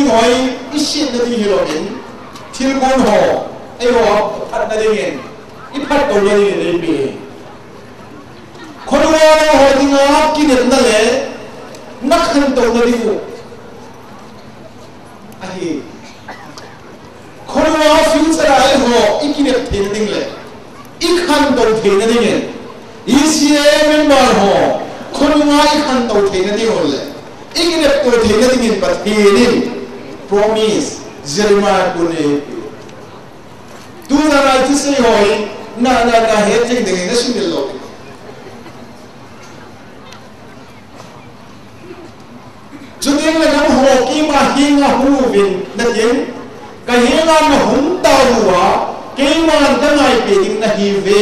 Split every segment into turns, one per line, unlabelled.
Ngồi ít xin nó đi hiểu đến thiên quân hồ ai họ phát ra đi ít phát đầu ra đi để bị con người họ thì ngã kinh nghiệm đó lẽ nát hơn đầu ra đi phụ ai con người future ai họ ít kinh nghiệm thiên đình lẽ ít hơn đầu thiên ra đi ECA member họ con người ít hơn đầu thiên ra đi họ lẽ ít kinh nghiệm đầu thiên ra đi bắt thiên promise Jeremiah pune tu na na ti se hoi na he jing ding na sin lo juding na nam ho ki ma hi nga hu vin na yin ka hi nga na hum ta huwa ke ma ta ngai pe ding na hi ve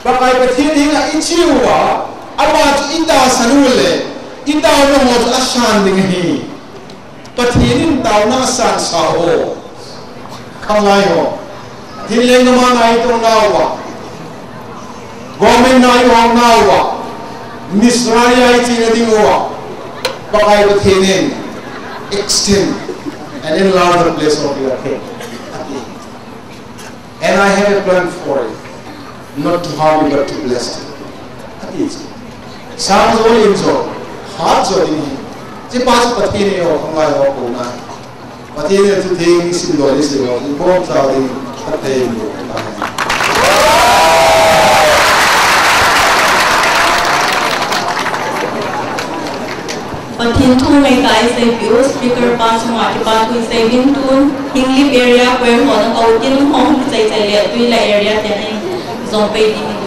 ba kai pa thi ding na in chi huwa ama chu in da sanu le in da no mo chu asan ding hi Patinin tao na san sao kalai ho tinleng naman ay ito nawa government na yung nawa misraya ay tinading huwa bakay patinin extend and enlarge the place of your head and I have a plan for it not to harm you but to bless you sounds all enjoy heart joy chỉ ba chục bát thiên nhiều không ai họ cũng này bát thiên nhiều thứ thiên xin lỗi đi xin lỗi những con sao đi bát thiên nhiều không ai
bát thiên thu này cái xây biểu speaker ba số ngoại thì ba thu xây viên tuôn English area where họ đang cầu tiên hông xây xây lệ tuy là area thế này dòng bay đi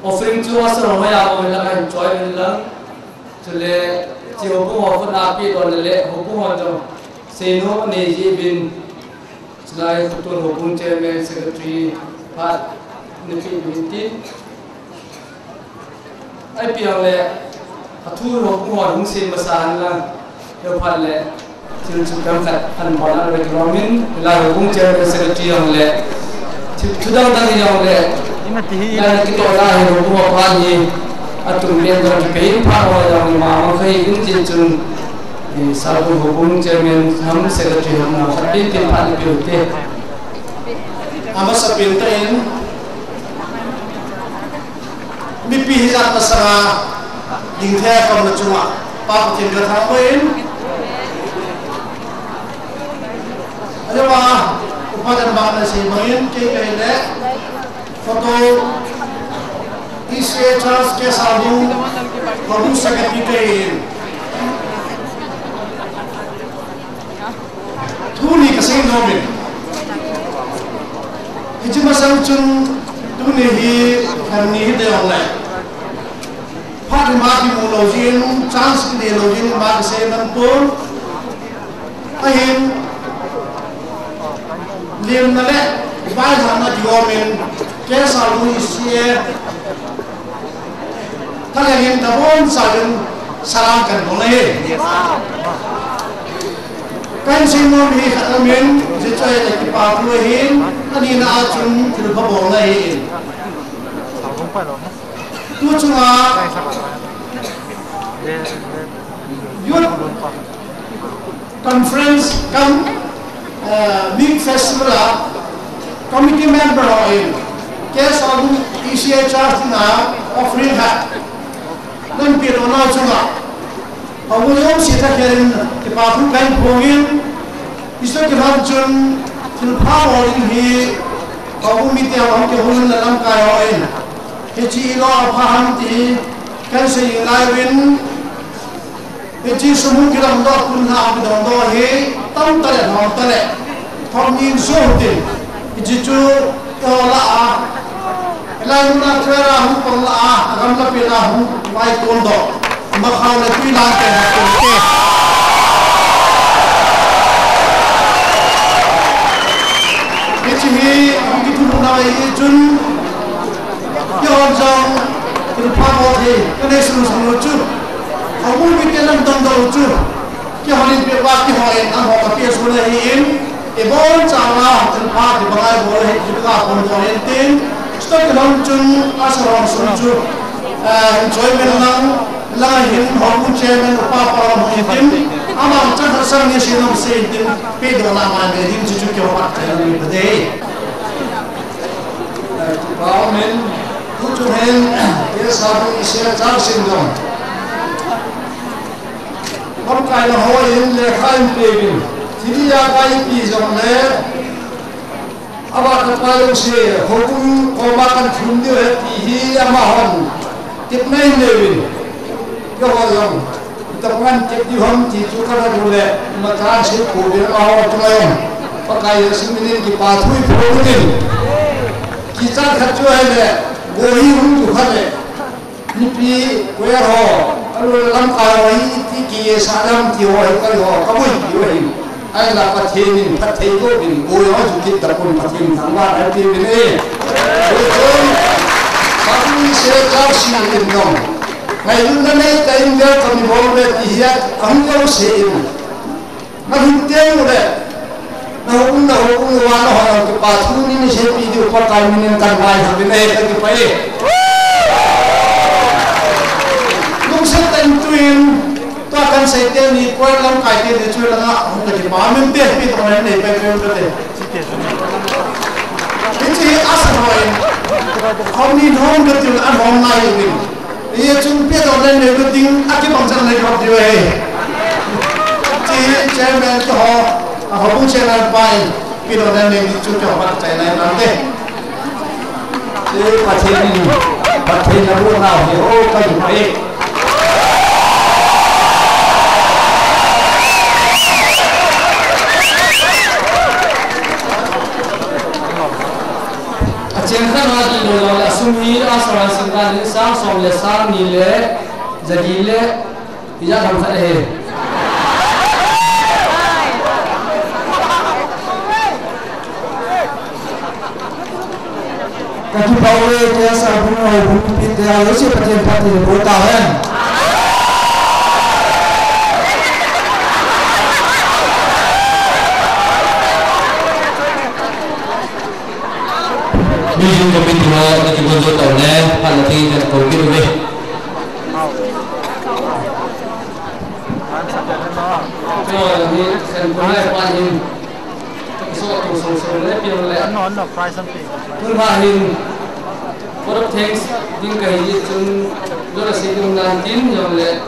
offering chu asro maya o la kan joy min lang chule chiu bu ho khuna pi don le ho bu ho jo seno ne ji bin slai futur ho bung chairman secretary pat ne pi bin tin ai piang le athu ho bu ho hung sin masan la yo phat le chil chu kam khat an bona re gromin la ho bung chairman secretary ang le chudang dang yang le na kita dah hidup apa ni atum lian dalam kain pahwa yang mama kai injin cun di sabu hubung chairman ham secretary ham na happy tin pali biute
ama sapin tain mi pi hizat pasara dingthai kam na chuma pa tin ga thapoin ajawa upadan bangna se main ke le foto ECA Charles के साधु प्रभु सेक्रेटरी थूनी कसे नोबे हिजमा संचुन तुने ही हरनी ही दे ऑनलाइन फाट मार्क मोलोजिन चांस की देलोजिन मार्क से नंपुर अहिम लियम नले बाय धाना दियोमेन के साधु ECA kalau yang tabon saling salamkan boleh. Kan semua ni katamin sejauh yang kita pahuin, ani nak acun tidak boleh. Tu cuma youth conference kan big festival committee member lain. Kes aku ECA charge na offering hat. Dan pirona cuma, kamu yang sih tak keren, kepaku kan pungin, istilah kita cun filpah orang ini, kamu miti awam kehulun dalam kayain, kecil lo paham ti, kan sehinggain, kecil semua kita hendak pun nak berdoa he, tam tale, kamu insuhti, kecil lah. Lain nak kira hum pernah, agam tak pernah hum baik kondo, makau nak pilang ke. Kecil begitu munawai jun, yang jang terpaksa boleh, kena seluruh lucu. Kamu bikin dalam lucu, kita hari berwaktu hari ambo pakai sulahin, ebon cara terpaksa dibangai boleh juga kondo hentin. Stok dalam cun asal sunju, enjoyment lang hin hong chairman upapa mungkin, amam cakap sang ni sinam sehin pedo nama ni cucu kewat ni berdei. Parlimen tujuh hen dia sahaja ECA charge sindrom. Kalau kaya hoin lekhain pegin, jadi apa yang pisang le? Awak kepala usia, hukum komakan fundi hati amahon, tip main lewin, kau kita pengan tip di hom, tipu kada dulu, macam si kubir awak tuayon, pakai seminin dipatui produkin, kita kerja le, gohi hum tukar le, nipi kue ho, kalau dalam kawai tiki sadam tiwai kau kamu tiwai. Ay la pathenin pathego bin goyo jukit tapun pathin thangwa ati bin e goyon kami se kausi bin nom ngai dun nei time der kami bolme tiya angko se mahinte ure na hum wa no ha ke pathu ni se pi di upar kai min kan mai bin e ka ki pai lung se tan tuin तो अगर सैते नहीं कोई लम काटे दे चुके लगा उनके दिमाग में भी अभी तो नहीं पे क्यों करते इसी आसन होए हम नहीं ढोंग करते हैं हम हम ना ही ये चुन पे तो नहीं करते हैं आगे पंचर नहीं करते हैं जी चेयरमैन तो हो हम चेयरमैन पाए फिर उन्हें नहीं चुके हमारे चेयरमैन नाते ये पछे ना वो ना हो ओ कहीं पे Jangan lagi
Asumi asal singkat ini sang som le sang nile jadi le tidak dapat he.
Kaki bawa dia sabun bumi kita harus cepat-cepat dibuatkan.
Bijung kami dua nanti bonjol tahunnya, pak nanti dan kau gitu deh.
Kalau ini handphone paling suatu solusi pilih. Turbahin, produk thanks tinggal itu durasi nanti yang le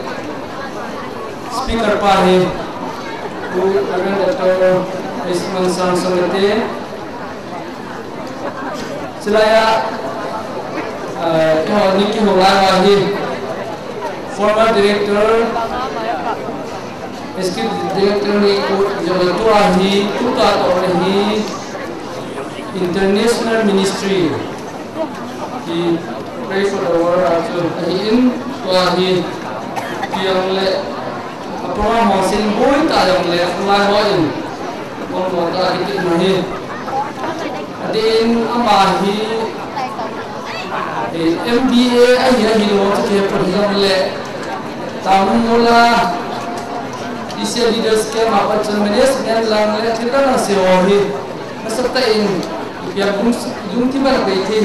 speaker paling, tu akan datang Isman Samsung itu. Selaya Niki Holawahi, former director, executive director ni Jabatuahi, Tutatuahi, International Ministry. He pray for the world also. In Tuahi, yang le apa masin boy tak yang le lain, orang tak itu ni. Adin amahi MBA ayah hilo tu perhatian le tahun mula isi leaders ke apa cemenias dengan lang le kita nak sewahi masak in biar jung tiba nak ini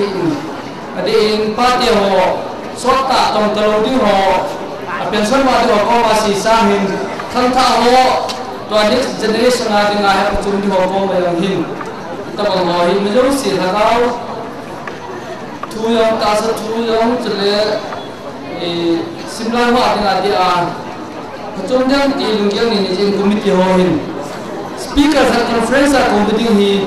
adin parti ho sota tong telodi ho apa semua tu ho masih sahin tentang ho tuan generation ada ngah percuma di ho melangin Tamangohi menjauh sih kalau tu yang tasar tu yang jelas simpan hot dengan dia macamnya ilmunya ini jadi komite hoin speaker saat conference komite ini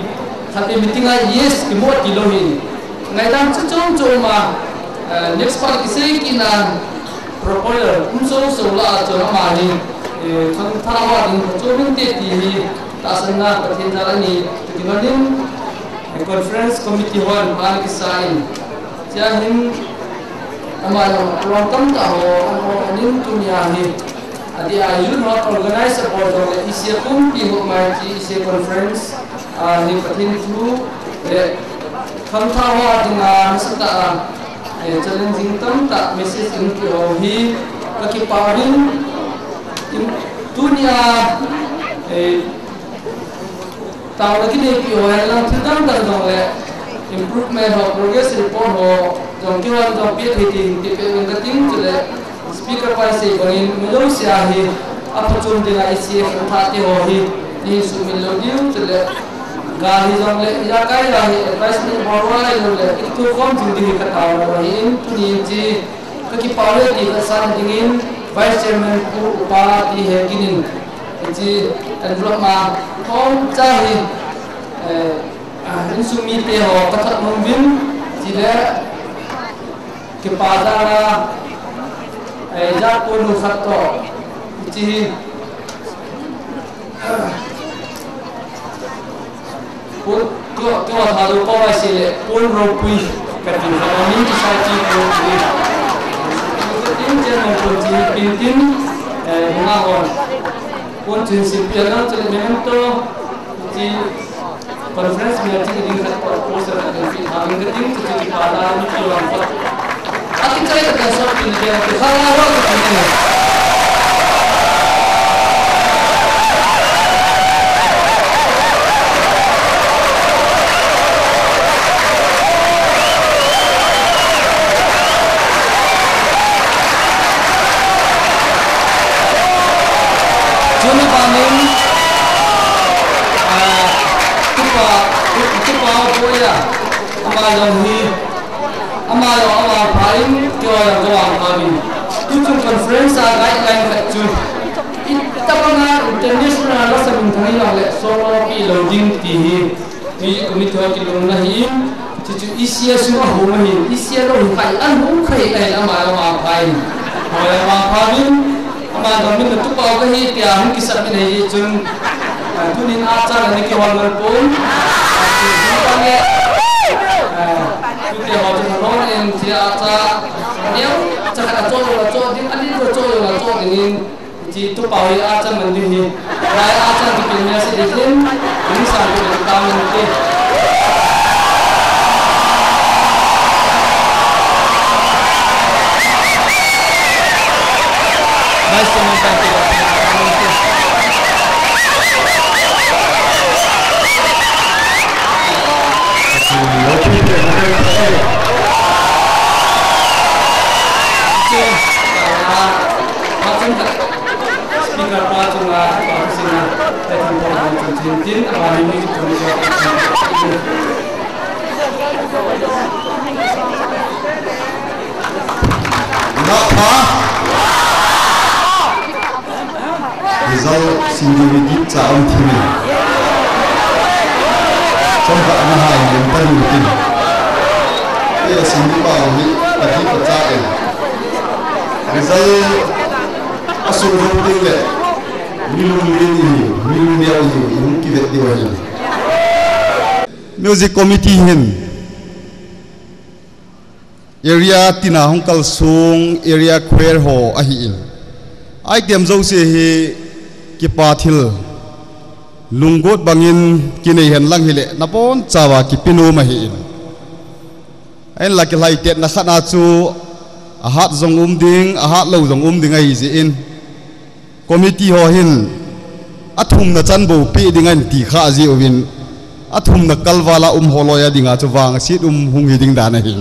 saat meeting yes kemot kilohin ngaidam cecong mah next part kisah kina proposer solar cuma ni kan tarawat ini macam ini tasana perhentian ini dibanding conference committee hall balik sain jahin amal longkang tahu anin dunia ni adi ayun hot organize about the ECA di hukumai ECA conference ni perhentian tu kan tahu dengan serta challenging tam tak message ini hi kekiparin dunia tahu lagi ni kiwan lang sedang terdong le improvement ho progress report ho jom kiwan jom piat hiti tipe mengeting jule speaker pai se bangin melo siahi apa cum dengan ECA hati ho hi ni sumilo diu jule gahi jom le ya kai lahi advice ni borwa le jule itu kom jindi katawa lahi tu ni ji kaki pawle di kesan dingin vice chairman ku upati he ginin ji envelope ma kom cahi insumi te ho katat mungkin tidak kepada japun khato ji pun kau halu kau masih pun ropi kerana kami disaji ropi ini jangan ropi pintin mengawan pun jenis piala memento di conference meeting di proposal dan film meeting jadi pada ni orang buat akhir saya terasa ini dia kalau waktu ini conference guideline kecil kita pernah international lah sebelum oleh solo loading tihi ini komite wakil nahin cucu ECA semua humahin ECA lo hikai hukai ama pain ama pain ama kami betul kau kahi tiang kisah ini jun tunin acara ni kewan berpun dia waktu nol yang dia dia cakap cok dia ani cok ini itu pawai aja mending rai aja di dunia sedikit ini sampai di tahun ini masih menanti
result sendiri caum tim. Contoh anak yang terlutin. Ia sendiri bawa ni lagi percaya. Result asal rutin le. Milu dia ini kita diwali. Music committee hen. Area tina hongkal sung area queer ho ahiin. Item zo se he kipathil lunggot bangin kini hen lang hile napon cawa kipinu mahiin. Ain laki lai tet na khana chu ahat zong ding ahat lo zong ding ai ziin. Committee ho hin athum na chan bo pi dingan ti kha ji ovin athum na kalwala holoya dinga chu wang sit hung hi ding dana hi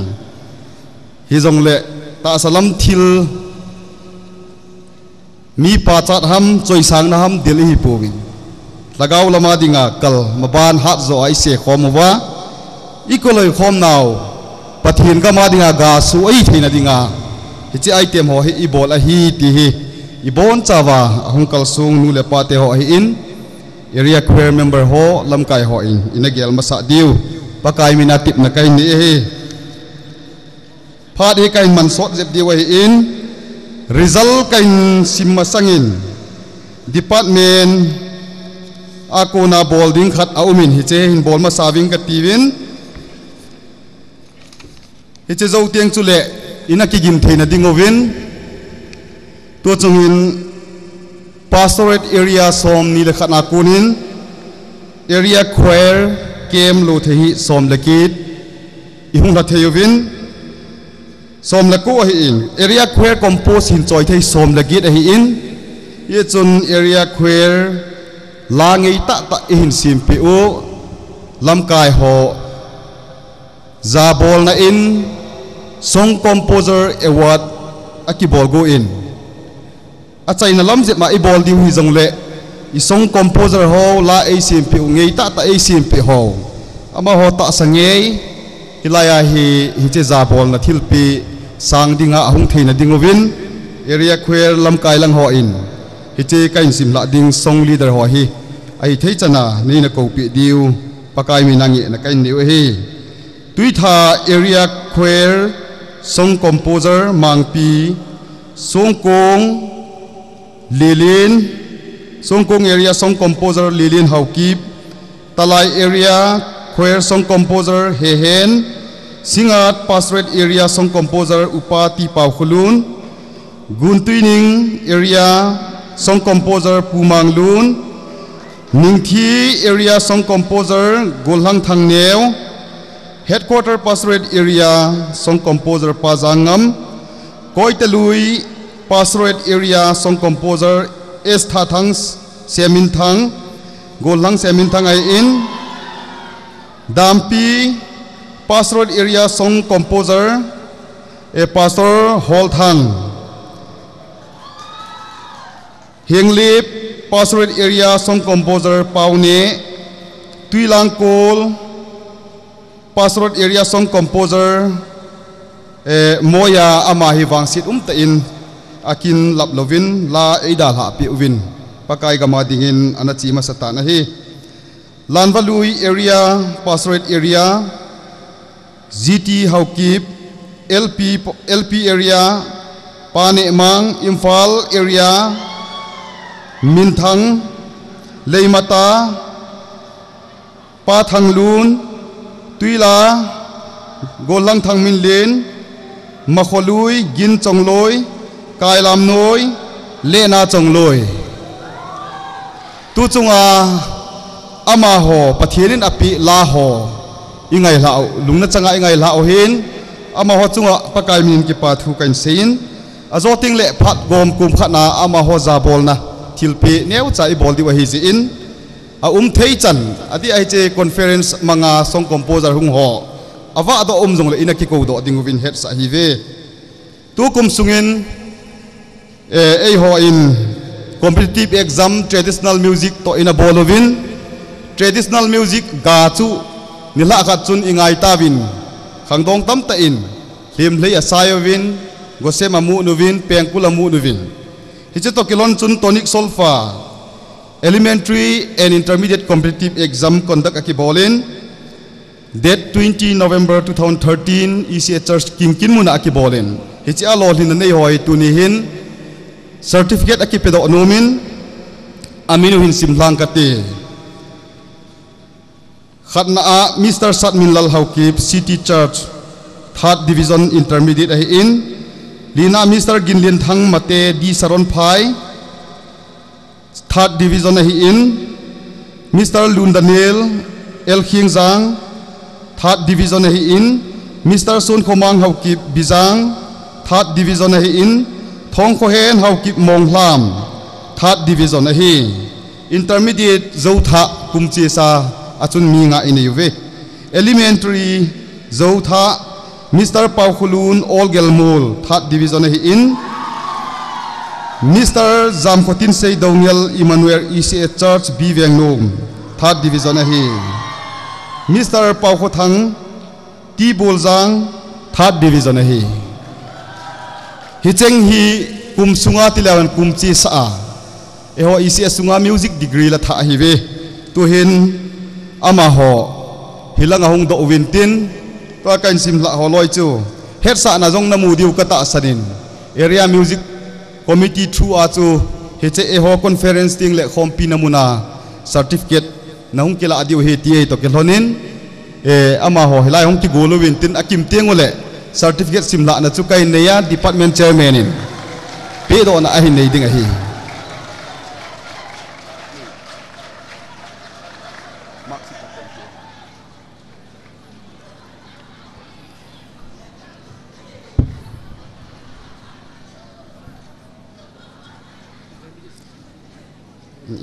hi zong le ta salam thil mi pa chat ham choi sang na ham dil hi powi lagaw lama dinga kal maban hat zo ai se khom wa ikoloi khom naw pathin ka ma dinga ga su ai theina dinga hi chi item ho hi ibol a hi ti hi ibon cawa hongkal sung nu le pate ho hi in area queer member ho lamkai ho in inagel masa diu pakai minatip na kai ni he phat hi kai man sot jep diu hi in result kai simma sangin department akona bolding khat aumin hi che hin bol ma saving ka tiwin hi che zo tiang chu le inaki gim theina dingovin to chungin pastorate area som ni le khana kunin area queer kem lo thehi som lekit ihung la theyovin som lako hi in area queer compose hin choi thei som lekit hi in ye chun area queer la ngei ta hin sim pi u lamkai ho zabol na in song composer award akibol go in achai na lam jet ma ibol diu hi jong le i song composer ho la acmp ngei ta acmp ho ama ho ta sangei hilaya hi che za bol na thilpi sang dinga ahung theina dingovin area queer lam kai lang ho in hi che kain sim la ding song leader ho hi ai thei chana ni na ko pi diu pakai mi nangi na kain diu hi tuitha area queer song composer mangpi songkong Lilin Songkong area song composer Lilin Haukip Talai area queer song composer Hehen Singat pastorate area song composer Upati Paukhulun Guntuining area song composer Pumanglun Ningthi area song composer Golhang Thangneu headquarter pastorate area song composer Pazangam Koitalui pastorate area song composer S Thatang Semintang Golhang Semintang ai in Dampi pastorate area song composer pastor Holthang Hinglip pastorate area song composer Paune Tuilangkol pastorate area song composer Moya Amahi Wangsit ta in akin laplovin la eidal ha pi uvin pakai gama dingin anachi masata na hi Lanvalui area pastorate area GT Haukip LP area Pane Mang Imphal area Minthang Leimata Pathanglun Tuila
golang thang min len makholui gin chongloi kailam noi lena chongloi tu chunga ama ho pathianin api la ho ingai lau lungna changa ingai lau hin ama ho chunga pakai min ki pa thu kan sein azoting le phat gom kum khana ama ho za bolna thilpi neu chai bol di wa hi in a thei chan adi ai che conference manga song composer hung ho awa do jong le ina ki ko do dinguvin het sa hi ve tu kum sungin ei ho in competitive exam traditional music to in a bolovin traditional music ga chu nila ka chun ingai tawin khangdong tam ta in lim hlei asayovin gosem amu nuvin pengkul amu nuvin hiche to kilon chun tonic solfa elementary and intermediate competitive exam conduct akibolin date 20 November 2013 ECA Church Kingkin muna akibolin hiche alolin nei hoi tunihin certificate akipedo nomin aminuhin simlang kate khatna a Mr. Satmin Lal Haukip City Church 3rd Division Intermediate ahi in lina Mr. Ginlin Thang Mate D Saron Phai 3rd Division ahi in Mr. Lun Daniel El Khing Zang 3rd Division ahi in Mr. Sun Khomang Haukip Bizang 3rd Division ahi in Thong Khohen Haukip Monglam 3rd Division ahi intermediate Zotha Kumche sa achun minga ineyuve elementary Zotha Mr. Paukhulun Olgelmul 3rd Division ahi in Mr. Zamkhotin Sei Dongel Emmanuel ECA Church Bivengnom 3rd Division ahi Mr. Paukhothang Ti Bolzang 3rd Division ahi hicheng hi kum sunga tilawan kum chi sa eho ECA sunga music degree la tha hi ve tu hin ama ho hilanga hung do wintin to kan sim la ho loi chu het sa na jong na mu diu ka ta sanin area music committee through a chu heche eho conference ting le khompi namuna certificate na hung kila adiu he ti to kelhonin ama ho hilai hung ki golo wintin akim tengole certificate simla na chu kai neya department chairman in pe do na ahi nei ding ahi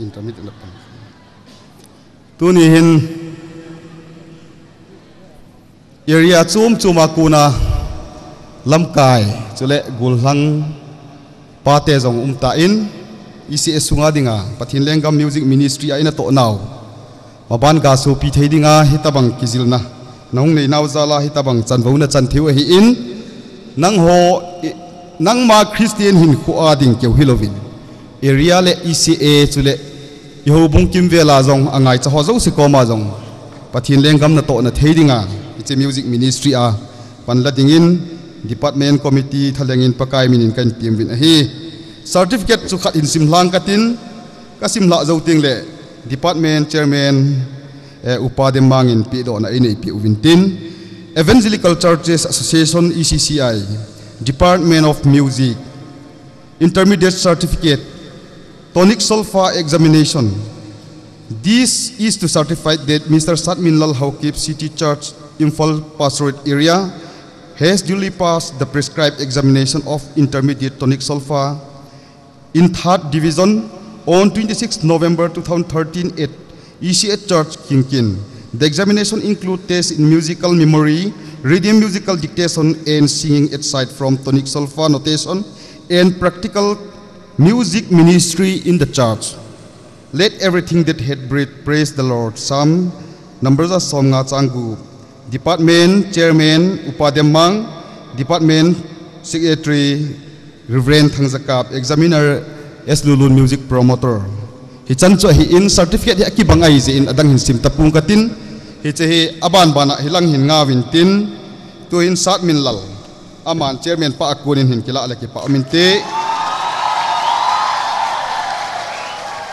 intermediate tuni hin area chuma kuna lamkai chule gulhang pate jong umta in ECA sunga dinga pathin lengam music ministry aina to naw maban ga so pi thei dinga hitabang kizilna nong nei naw zala hitabang chanvona chantheu hi in nang ho nang ma Christian hin khu ading keu hilovin area le ECA chule yo bung kim vela jong angai cha ho zo si koma jong pathin lengam na to na thei dinga iche music ministry a panla dingin department committee thalengin pakai minin kan team win hi certificate chu khat in simlang katin ka simla zo ting le department chairman upadem mangin pi do na inei pi uvintin Evangelical Churches Association ECCI Department of Music intermediate certificate tonic solfa examination. This is to certify that Mr. Satmin Lal Haukip City Church Imphal Pastorate area has duly passed the prescribed examination of intermediate tonic solfa in 3rd Division on 26 November 2013 at ECA Church Kingkin. The examination includes tests in musical memory, reading musical dictation and singing aside from tonic solfa notation and practical music ministry in the church. Let everything that had breath praise the Lord. Some numbers are som nga changu. Department Chairman Upademang, Department Secretary Reverend Thangzakap, Examiner S. Lulun Music Promoter. Hichancho hi in certificate hi akibangai ji in adang hin sim tapung katin hiche hi aban bana hilang hin nga wintin tu in Satmin Lal aman chairman pa akunin hin kila laki pa aminte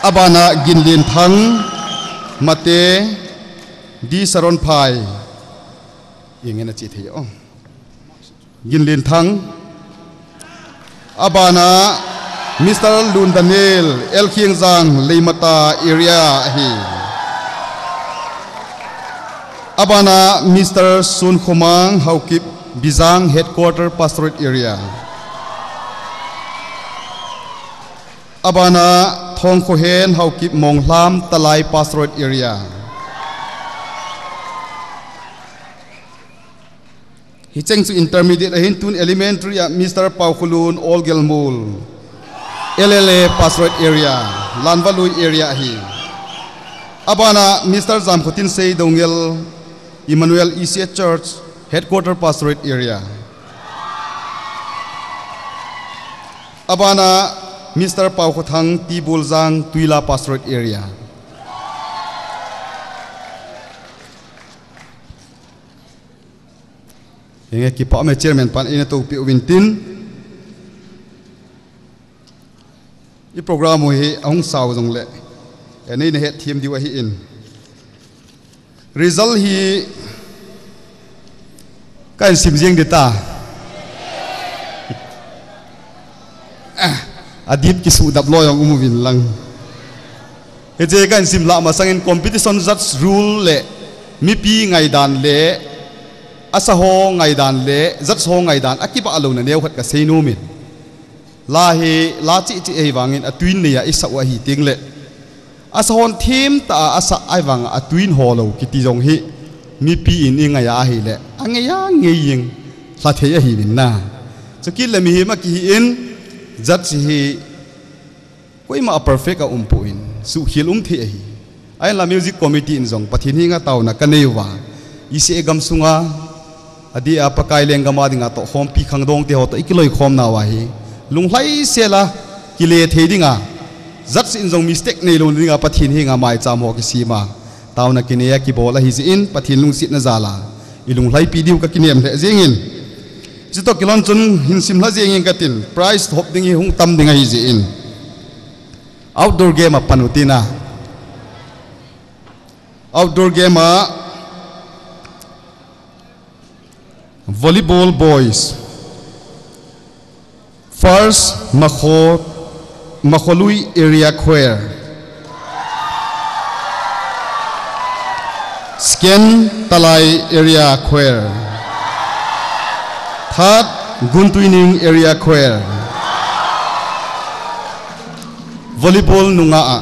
abana ginlin thang mate di saron phai ingena chi theo ginlin thang abana Mr. Lun Daniel El Khiengzang Leimata area hi abana Mr. Sun Khomang Haukip Bizang headquarter pastorate area abana Thong Khohen Haukip Monglam Talai pastorate area hicheng su intermediate ahin tun elementary Mr. Paukhulun Olgelmul LLA pastorate area Lanvalui area hi abana Mr. Zamkhutin Sei Dongel Emmanuel ECA Church headquarter pastorate area abana Mr. Paukhuthang Tibulzang Tuila pastorate area yang kipa me chairman pan ina to pi wintin i program hi ahong saw jong le ene ne het thim diwa hi in result hi kan simjing deta adip ki su dap loyong umuvin lang he je kan sim la ma sangin competition judge rule le mi pi ngai dan le asa ho ngai dan le judge ho ngai dan akipa alo na neu khat ka seinu min la he la chi chi ei wangin atwin ne ya isa wa hi ting le asa hon thim ta asa ai wang atwin ho lo kiti jong hi mi pi in inga ya hi le angaya ngeying la the ya hi bin na chakil le mi hi ma ki in judge hi koi ma perfect a umpuin su khilum the hi ai la music committee in jong pathin hi nga taw na kaneiwa ECA gam sunga adi apakai lengama dinga to khom pi khangdong te ho to ikiloi khom na wa hi lunglai sela kile thedinga zat sin jong mistake nei lo dinga pathin hi nga mai cham ho ki sima tauna kineya ki bola hi in pathin lung sit na zala ilunglai pi diu ka kinem le jengin jito kilon chun hin sim la jengin katin price hop dingi hung tam dinga hi in outdoor game panutina outdoor game volleyball boys first Makholui area choir Sken Talai area choir third Guntuining area choir volleyball nunga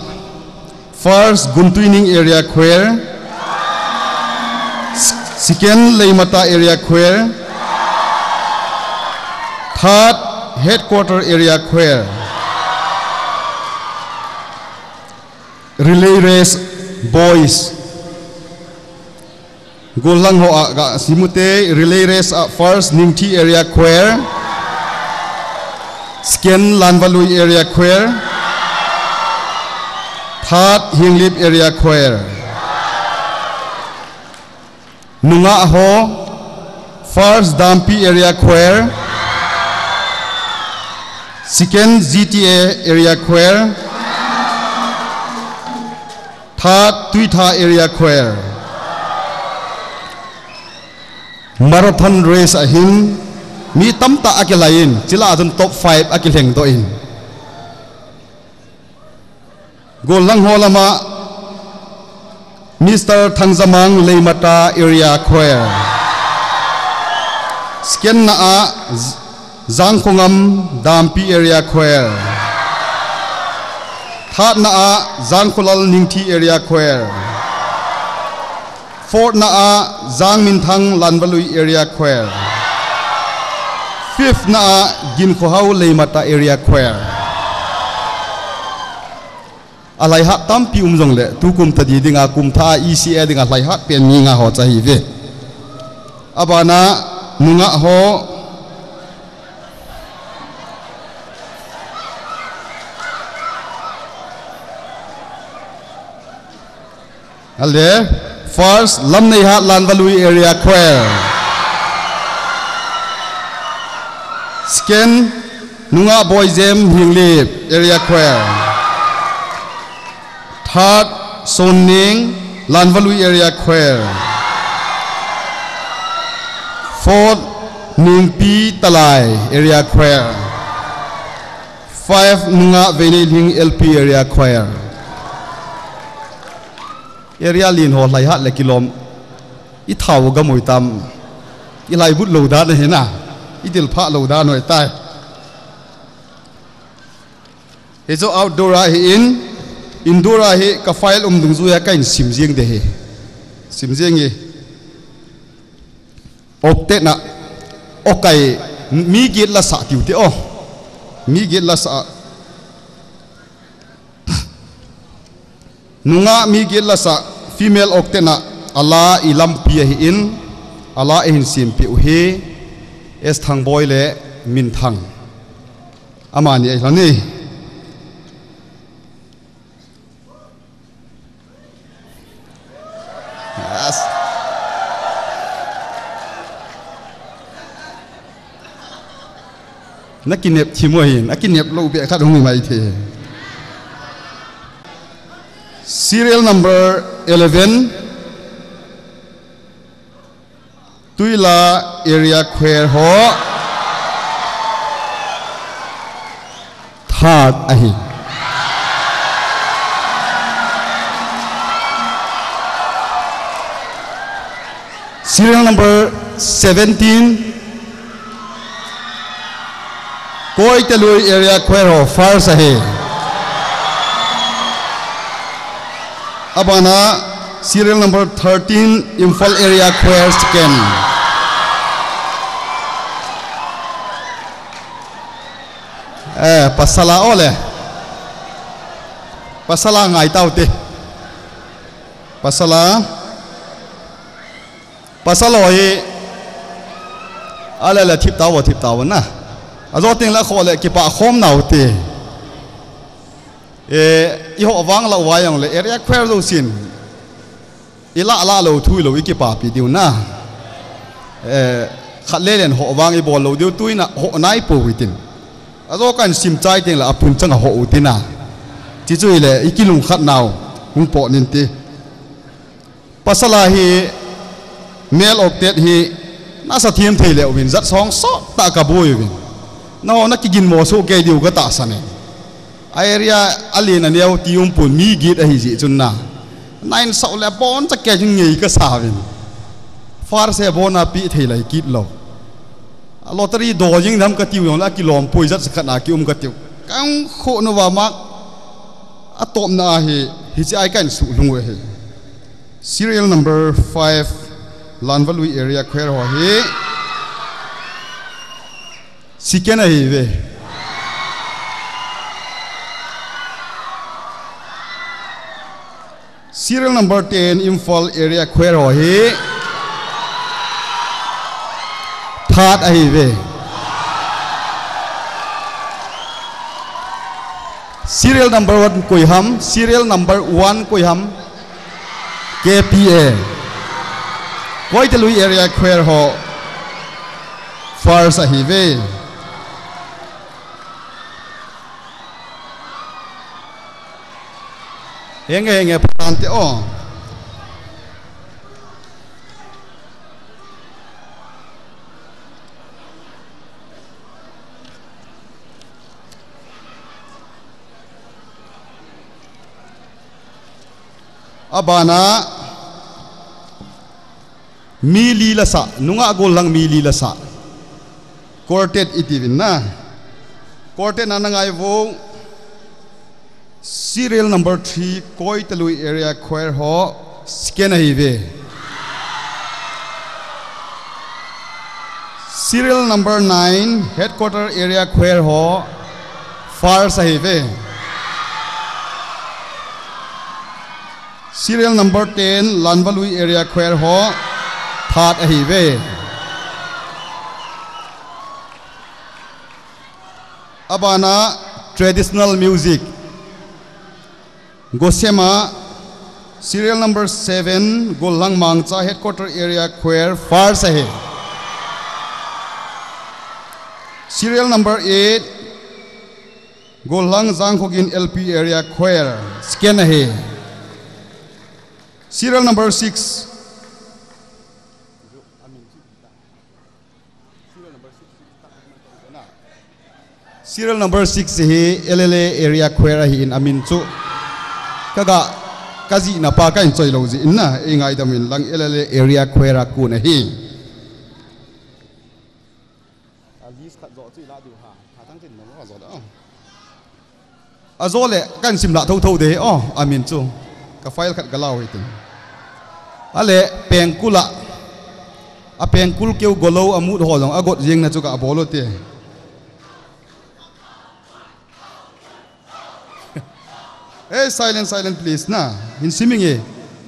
first Guntuining area choir second Leimata area choir third headquarter area choir relay race boys golang ho aga simute relay race first Ningthi area choir Sken Lanvalui area choir third Hinglip area choir nunga ho first Dampi area choir second GTA area choir third Tuitha area choir marathon race ahin mi tamta akilain chila adun top 5 akilheng to in golang holama Mr. Thangzamang Leimata area choir Sken na Zangkhongam Dampi area choir third na Zangkhulal Ningthi area choir fourth na Zangminthang Lanvalui area choir fifth na Ginkhohau Leimata area choir alai hat tampi umjong le tukum tadi dinga kumtha ECA dinga lai hat pen ni nga ho chahi ve abana nunga ho alde first Lamnei hat Lanvalui area choir Sken nunga boyzem Hinglip area choir third Sonning Lanvalui area choir 4 Ningpi Talai area choir. 5 Nunga Veniling LP area choir. Area lin ho lai hat le kilom I thau ga moi tam I lai but lo da ne na I dil pha lo da noi tai he zo outdoor hi in indoor hi ka file dung zu ya kain sim jing de he sim jing hi okte na okai mi git la sa tiu te o mi git la sa nunga mi git la sa female okte na ala ilam pi hi in ala in sim pi u he es thang boy le min thang amani ai lani yes nakinep chimoi nakinep lo be khat hung mai the serial number 11 Tuila area choir ho third ahi serial number 17 Koi Telui area choir ho first ahi abana serial number 13 Imphal area choir second pasala ole pasala ngai tau te pasalo hi ala la thip taw na azo ting la khole ki pa khom nau te I ho wang la wayang le area choir do sin ila ala lo thui lo ki pa pi diu na khat le len ho wang I bol lo diu tuina ho nai po witin azo kan sim chai ting la apun chang ho utina chi chui le ikilung khat naw hung po nin ti pasala hi male octet hi na sa thiam thei le win zat song so ta ka boy win no na ki gin mo so ke diu ka ta sa ne area alina neu tium pun mi git a hi ji chun na nine so le bon cha ke jing ngei ka sa win far se bona pi thei lai kit lo lottery do jing nam ka tiu yong la kilom poi zat sakhat na ki ka tiu kang kho no wa mak atom na hi chi ai kan su lungwe he serial number 5 Lanvalui area choir ho hi sikena hi ve serial number 10 Imphal area choir ho hi third ahi ve serial number 1 Koiham serial number 1 Koiham KPA Koi Telui area choir ho first ahi ve henge pante o abana mili lasa nunga golang mili lasa quartet itivin na quartet na ngai vo serial number 3 Koi Telui area choir ho skena hive serial number 9 headquarter area choir ho far sahive serial number 10 Lanvalui area choir ho third ahive abana traditional music Gosema serial number 7 Golang Mangcha headquarter area choir far sahe serial number 8 Golang Zangkhogin LP area choir scan ahe serial number 6 Serial number 6 hi LLA area query hi in amin chu kaga kazi na pa ka in choi lo ji inna ingai damin lang LLA area query ku na hi alis khat zo chui la du ha thang tin no zo da azole kan sim la tho tho de amin chu ka file khat galaw hi tin ale pengkula a pengkul keu golo amut ho jong agot jing na chu ka bolo te hey silent please na in siminge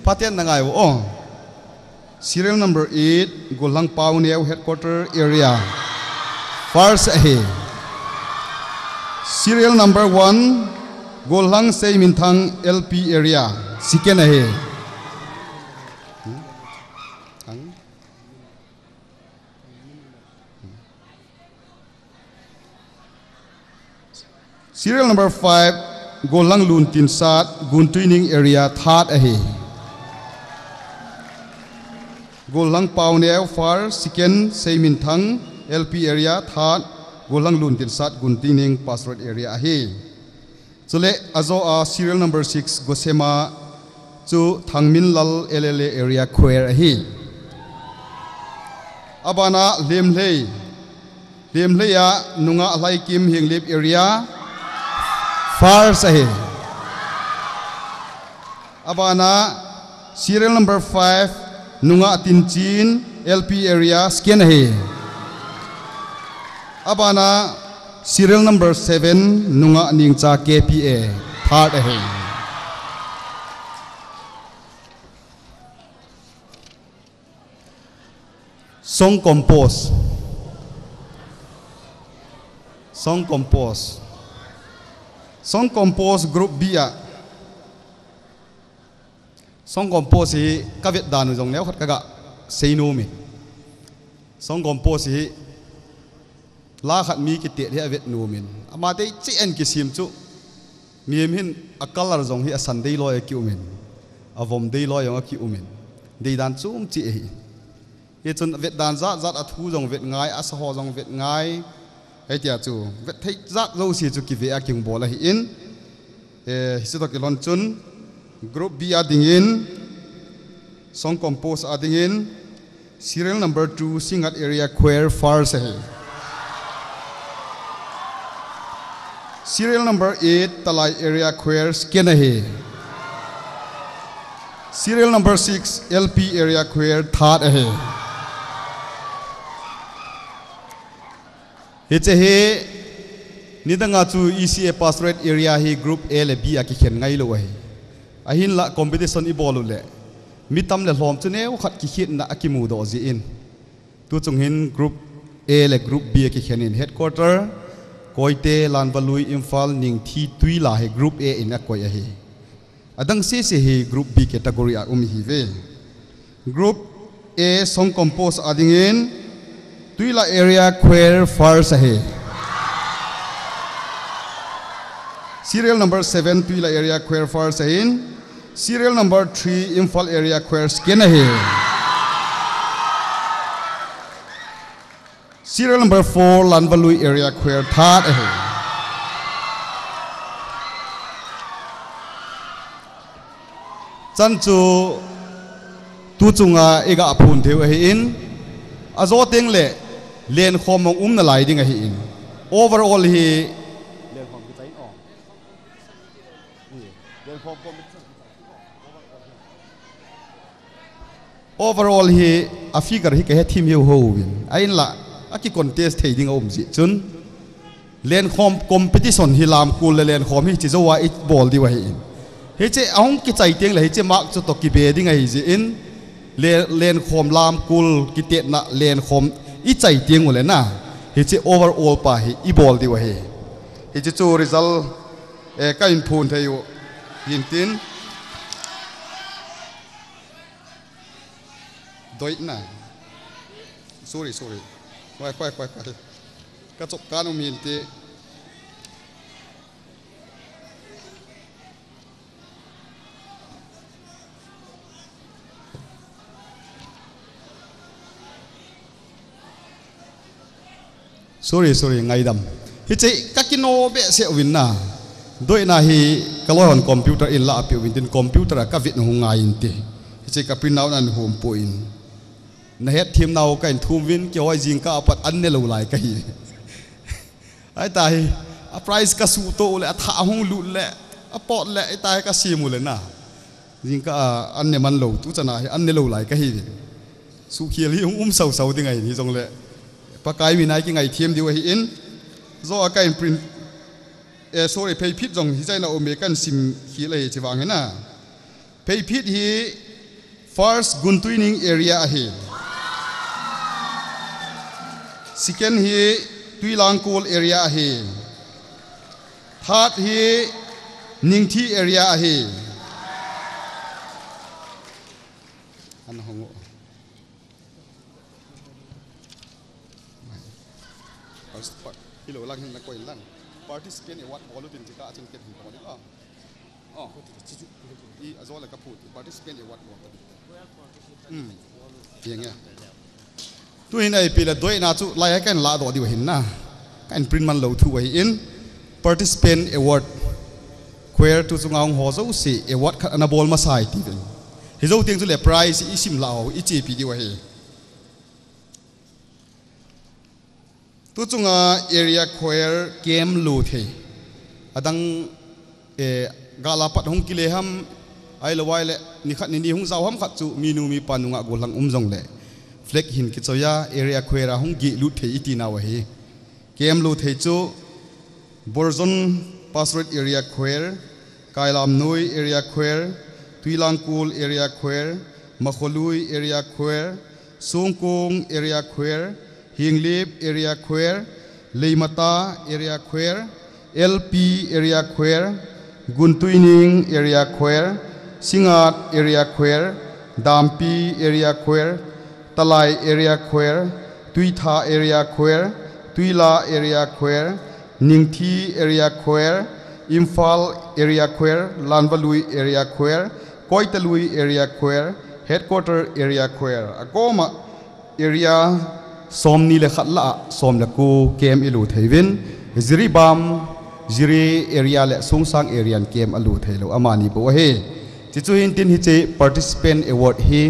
paten na ngai serial number 8 golang pawneu headquarter area first ahe serial number 1 golang seimintang LP area second ahe serial number 5 Golang Luntin Sat Guntuining area third ahe Golang Pawneu far second Seiminthang LP area third Golang Luntin Sat Guntuining Password area ahe Chule azo a serial number 6 Gosema chu Thangmin Lal LLA area queer ahe Abana Lemlei ya nunga Lai Kim Hinglip area far sahe abana serial number 5 nunga tinchin LP area scan ahe abana serial number 7 nunga ningcha KPA third ahe song compose group B song compose hi kavet dan jong neu khat kaga seino mi song compose hi la khat mi ki te hi avet nu min ama dei chi en ki sim chu miem hin akalar jong hi asan dei loy ki umin avom dei loy yong ki umin dei dan chum chi hi ye chun vet dan za zat athu jong vet ngai asaho jong vet ngai hay tia chu vet thei zak zo si chu ki ve a king bola hi in hisetok ilon chun group B ading in song compose ading in serial number 2 singat area queer far sahi serial number 8 talai area queer scan ahe serial number 6 LP area queer third ahe Hechehe nidanga chu ECA password area hi group A le B aki khen ngai lo hi ahin la competition I bolu le mitam le hlom chu neu khat ki khit na akimu do ji in tu chung hin group A le group B aki khen in headquarter koite lanbalui imphal ning thi tuila he group A in a koi a hi adang se hi group B category a hi ve group A song compose ading in Tuila area queer far sahe serial number 7 Tuila area queer far sahin serial number 3 Imphal area queer scan ahe serial number 4 Lanbalui area queer third ahe chanchu tu chunga ega aphun theu ahe in azo teng le len khomong na lai ding a hi in overall hi len khom ki chai len khom overall hi a figure hi ka he thim heu ho win ain la aki contest thei ding om ji chun len khom competition hi lam kul le len khom hi chi zo wa it ball di wa hi in he che ong ki chai teng le he che mark chu to ki be ding a hi ji in len khom lam kul ki te na len khom I chai tieng ule na hi che overall pa hi I ball di wa hi che chu result ka in phun thayu yin tin doi na sorry kwai ka chok kan min te sorry ngai dam hiche kakino be se win na doi na hi kalon computer in la api win tin computer ka vit no ngai in te hiche ka pin now nan home point na het thim now ka in thum win ke oi jing ka apat an ne lo lai ka hi ai tai a price ka su to le a tha hong lu le a pot le ai tai ka si mu le na jing ka an ne man lo tu chana hi an ne lo lai ka hi su khiel hi sau sau ti ngai ni jong le pa kai wi nai ki ngai thim diu hi in zo a kai print sorry pay pit jong hi chai na o me kan sim hi le chi wang he na pay pit hi first guntuining area a hi second hi tuilangkol area a hi third hi ningthi area a hi an hongo hilo lang hin na ko ilan participant e wat bolu tin tika chin ket ko ni la I azola ka put participant e wat mo yenge tu hin ai pila doi na chu lai kan la do di hin na kan print man lo thu ai in participant award queer tu chungang ho zo si award khat ana bol ma sai ti hi zo ting chu le prize I sim lao I chi pi di wa hi tu chunga area queer game lu the adang gala pat hong kile ham ai lawai le ni khat ni hong zaw ham khat chu minu mi panunga golang jong le flag hin ki choya area queer hong gi lu the iti na wa hi game lu the chu borzon password area queer kailam noi area queer tuilangkul area queer makholui area queer songkong area queer hinglip area queer leimata area queer LP area queer guntuining area queer singat area queer dampi area queer talai area queer tuitha area queer tuila area queer ningthi area queer imphal area queer lanvalui area queer koitalui area queer headquarter area queer akoma area somni le khatla som la ku kem ilu theivin ziri bam ziri area le sungsang area kem alu thailo amani bo he ti chu hin tin hi che participant award hi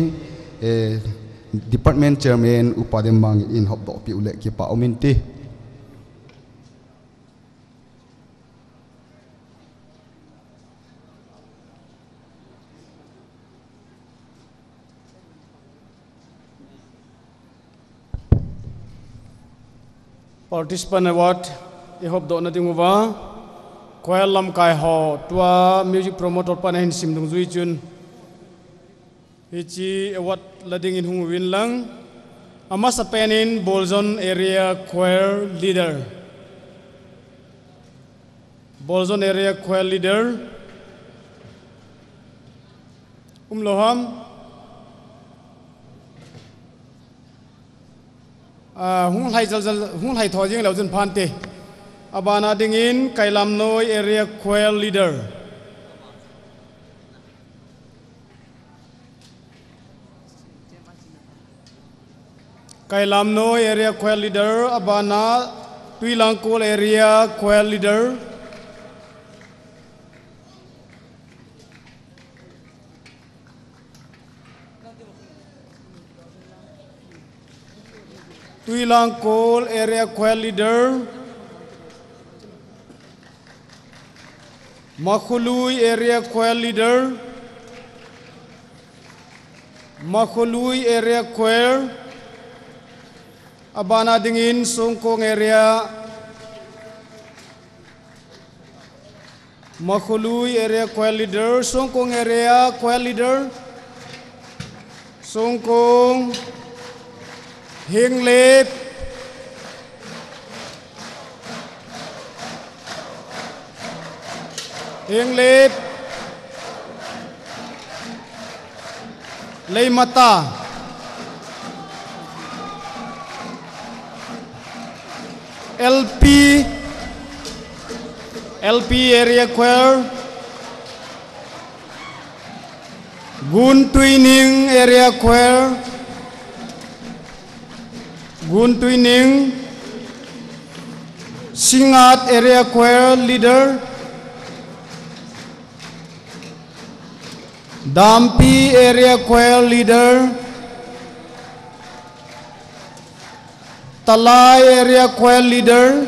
department chairman upadem mang in hop do pi ule ki pa omin ti
participant award I hope do nating uwa kwel lam kai ho tua music promoter pan hin sim dung zui chun hichi award lading in hung win lang ama sa penin bolzon area choir leader bolzon area choir leader loham hung hai tho jing lo jun phan te abana dingin kailam noi area choir leader kailam noi area choir leader abana tuilangkol area choir leader tuilangkol area choir leader Makului area choir leader Makului area choir abana dingin songkong area Makului area choir leader songkong area choir leader songkong hinglip hinglip leimata LP area choir Guntuining area choir Guntuining
Singat Area Choir Leader, Dampi Area Choir Leader, Talai Area Choir Leader,